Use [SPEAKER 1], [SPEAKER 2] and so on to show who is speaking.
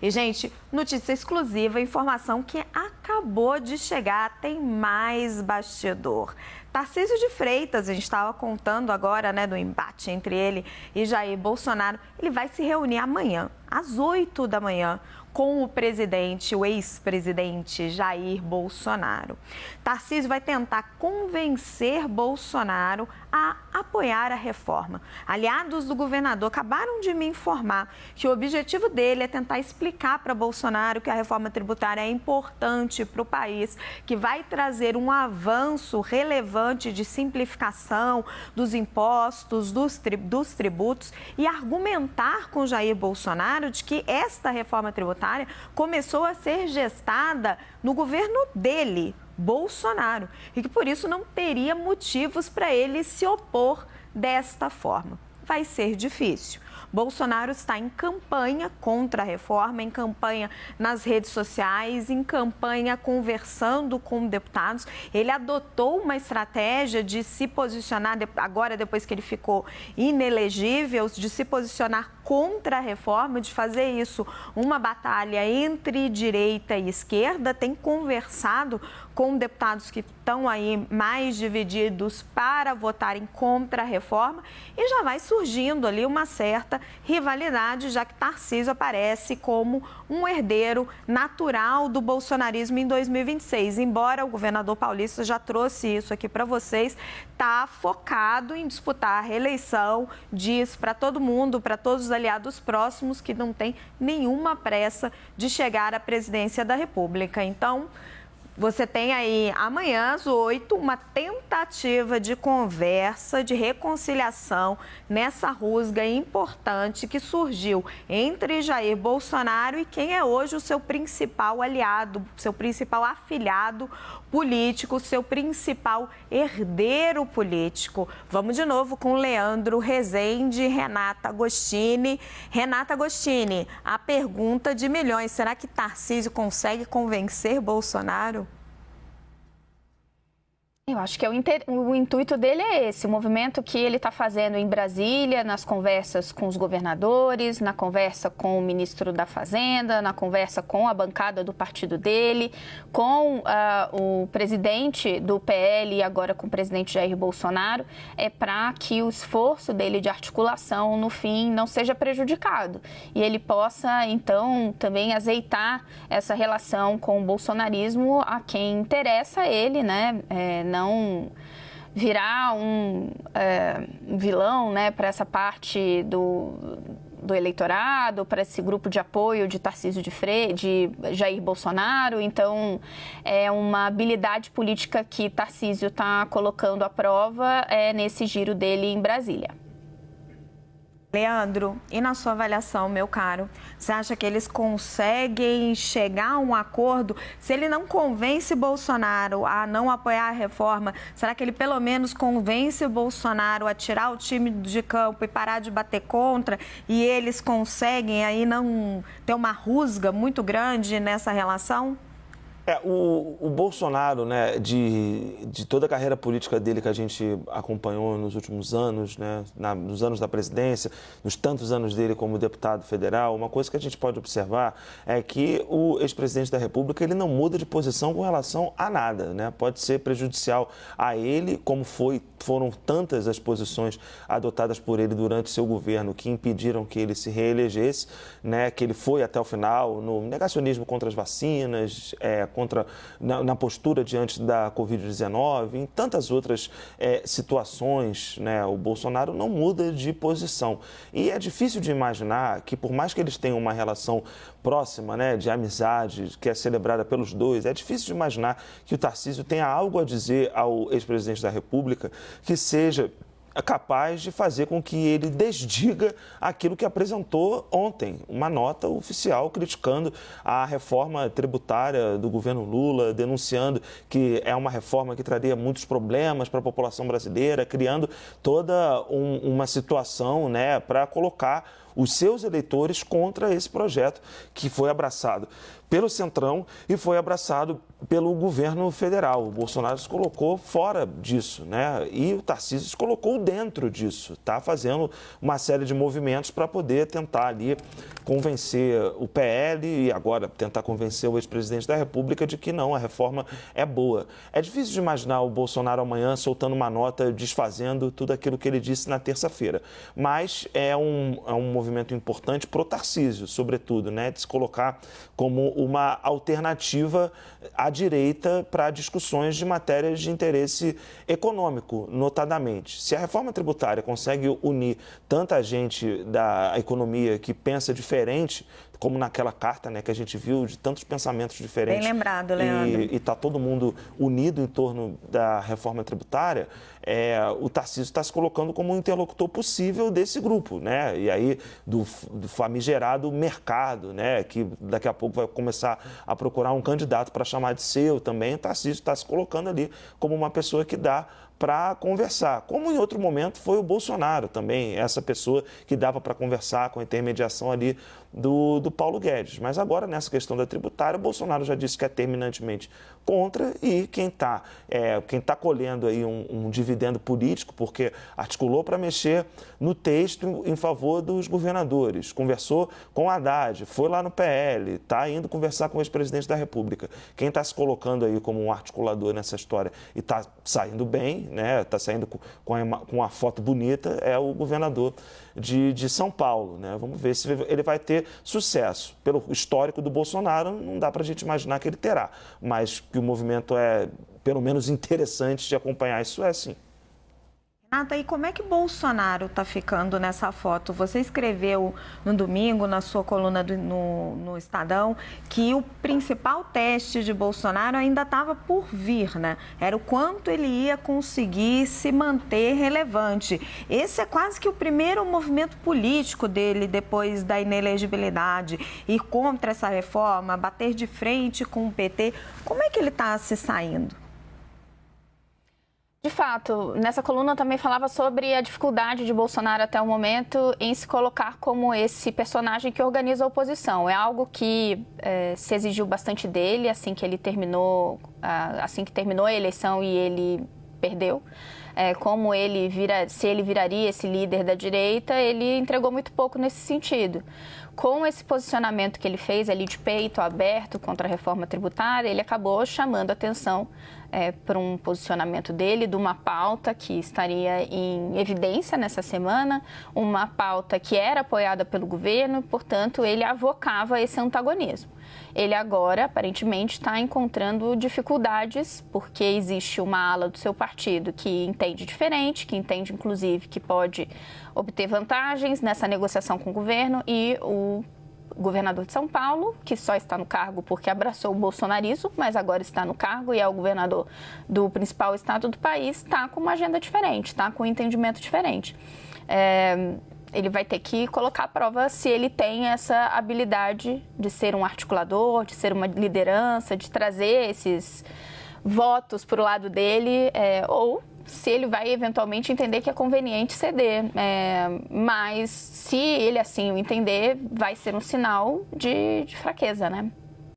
[SPEAKER 1] E, gente, notícia exclusiva, informação que acabou de chegar, tem mais bastidor. Tarcísio de Freitas, a gente estava contando agora, né, do embate entre ele e Jair Bolsonaro. Ele vai se reunir amanhã, às 8 da manhã, com o presidente, o ex-presidente Jair Bolsonaro. Tarcísio vai tentar convencer Bolsonaro a apoiar a reforma. Aliados do governador acabaram de me informar que o objetivo dele é tentar explicar para Bolsonaro que a reforma tributária é importante para o país, que vai trazer um avanço relevante de simplificação dos impostos, dos tributos, e argumentar com Jair Bolsonaro de que esta reforma tributária começou a ser gestada no governo dele, Bolsonaro, e que por isso não teria motivos para ele se opor desta forma. Vai ser difícil. Bolsonaro está em campanha contra a reforma, em campanha nas redes sociais, em campanha conversando com deputados. Ele adotou uma estratégia de se posicionar, agora depois que ele ficou inelegível, de se posicionar contra a reforma, de fazer isso uma batalha entre direita e esquerda. Tem conversado com deputados que estão aí mais divididos para votarem contra a reforma, e já vai surgindo ali uma certa rivalidade, já que Tarcísio aparece como um herdeiro natural do bolsonarismo em 2026. Embora o governador paulista já trouxe isso aqui para vocês, está focado em disputar a reeleição, diz para todo mundo, para todos os aliados próximos, que não tem nenhuma pressa de chegar à presidência da República. Então, você tem aí amanhã às 8 uma tentativa de conversa, de reconciliação nessa rusga importante que surgiu entre Jair Bolsonaro e quem é hoje o seu principal aliado, seu principal afilhado político, seu principal herdeiro político. Vamos de novo com Leandro Rezende e Renata Agostini. Renata Agostini, a pergunta de milhões: será que Tarcísio consegue convencer Bolsonaro?
[SPEAKER 2] Eu acho que o intuito dele é esse, o movimento que ele está fazendo em Brasília, nas conversas com os governadores, na conversa com o ministro da Fazenda, na conversa com a bancada do partido dele, com o presidente do PL e agora com o presidente Jair Bolsonaro, é para que o esforço dele de articulação, no fim, não seja prejudicado. E ele possa, então, também azeitar essa relação com o bolsonarismo a quem interessa a ele, né? Não virar um vilão, né, para essa parte do eleitorado, para esse grupo de apoio de Tarcísio de Jair Bolsonaro. Então, é uma habilidade política que Tarcísio está colocando à prova nesse giro dele em Brasília.
[SPEAKER 1] Leandro, e na sua avaliação, meu caro, você acha que eles conseguem chegar a um acordo? Se ele não convence Bolsonaro a não apoiar a reforma, será que ele pelo menos convence Bolsonaro a tirar o time de campo e parar de bater contra? E eles conseguem aí não ter uma rusga muito grande nessa relação?
[SPEAKER 3] O Bolsonaro, né, de toda a carreira política dele que a gente acompanhou nos últimos anos, né, nos anos da presidência, nos tantos anos dele como deputado federal, uma coisa que a gente pode observar é que o ex-presidente da República, ele não muda de posição com relação a nada, né? Pode ser prejudicial a ele, como foram tantas as posições adotadas por ele durante seu governo que impediram que ele se reelegesse, né, que ele foi até o final no negacionismo contra as vacinas, na postura diante da Covid-19, em tantas outras situações, né, o Bolsonaro não muda de posição. E é difícil de imaginar que, por mais que eles tenham uma relação próxima, né, de amizade, que é celebrada pelos dois, é difícil de imaginar que o Tarcísio tenha algo a dizer ao ex-presidente da República que seja capaz de fazer com que ele desdiga aquilo que apresentou ontem, uma nota oficial criticando a reforma tributária do governo Lula, denunciando que é uma reforma que traria muitos problemas para a população brasileira, criando toda uma situação, né, para colocar os seus eleitores contra esse projeto que foi abraçado pelo Centrão e foi abraçado pelo governo federal. O Bolsonaro se colocou fora disso, né? E o Tarcísio se colocou dentro disso. Está fazendo uma série de movimentos para poder tentar ali convencer o PL e agora tentar convencer o ex-presidente da República de que não, a reforma é boa. É difícil de imaginar o Bolsonaro amanhã soltando uma nota desfazendo tudo aquilo que ele disse na terça-feira. Mas é um movimento importante para o Tarcísio, sobretudo, né? De se colocar como uma alternativa à direita para discussões de matérias de interesse econômico, notadamente. Se a reforma tributária consegue unir tanta gente da economia que pensa diferente, como naquela carta, né, que a gente viu, de tantos pensamentos diferentes.
[SPEAKER 1] Bem lembrado, Leandro.
[SPEAKER 3] E está todo mundo unido em torno da reforma tributária, o Tarcísio está se colocando como um interlocutor possível desse grupo, né? E aí do famigerado mercado, né, que daqui a pouco vai começar a procurar um candidato para chamar de seu também. O Tarcísio está se colocando ali como uma pessoa que dá para conversar, como em outro momento foi o Bolsonaro também, essa pessoa que dava para conversar com a intermediação ali do Paulo Guedes. Mas agora, nessa questão da tributária, o Bolsonaro já disse que é terminantemente contra e quem tá colhendo aí um dividendo político, porque articulou para mexer no texto em favor dos governadores, conversou com o Haddad, foi lá no PL, está indo conversar com o ex-presidente da República. Quem está se colocando aí como um articulador nessa história e está saindo bem, né? Está saindo com uma foto bonita, é o governador de São Paulo, né? Vamos ver se ele vai ter sucesso. Pelo histórico do Bolsonaro, não dá para a gente imaginar que ele terá, mas que o movimento é, pelo menos, interessante de acompanhar, isso é sim.
[SPEAKER 1] Renata, e como é que Bolsonaro está ficando nessa foto? Você escreveu no domingo, na sua coluna no Estadão, que o principal teste de Bolsonaro ainda estava por vir, né? Era o quanto ele ia conseguir se manter relevante. Esse é quase que o primeiro movimento político dele depois da inelegibilidade. Ir contra essa reforma, bater de frente com o PT. Como é que ele está se saindo?
[SPEAKER 2] De fato, nessa coluna eu também falava sobre a dificuldade de Bolsonaro até o momento em se colocar como esse personagem que organiza a oposição. É algo que se exigiu bastante dele assim que terminou a eleição e ele perdeu. Se ele viraria esse líder da direita, ele entregou muito pouco nesse sentido. Com esse posicionamento que ele fez ali de peito aberto contra a reforma tributária, ele acabou chamando atenção para um posicionamento dele, de uma pauta que estaria em evidência nessa semana, uma pauta que era apoiada pelo governo, portanto, ele avocava esse antagonismo. Ele agora, aparentemente, está encontrando dificuldades, porque existe uma ala do seu partido que entende diferente, que entende, inclusive, que pode obter vantagens nessa negociação com o governo, e o governador de São Paulo, que só está no cargo porque abraçou o bolsonarismo, mas agora está no cargo e é o governador do principal estado do país, está com uma agenda diferente, está com um entendimento diferente. Ele vai ter que colocar à prova se ele tem essa habilidade de ser um articulador, de ser uma liderança, de trazer esses votos para o lado dele, ou se ele vai eventualmente entender que é conveniente ceder. Mas se ele assim o entender, vai ser um sinal de fraqueza, né?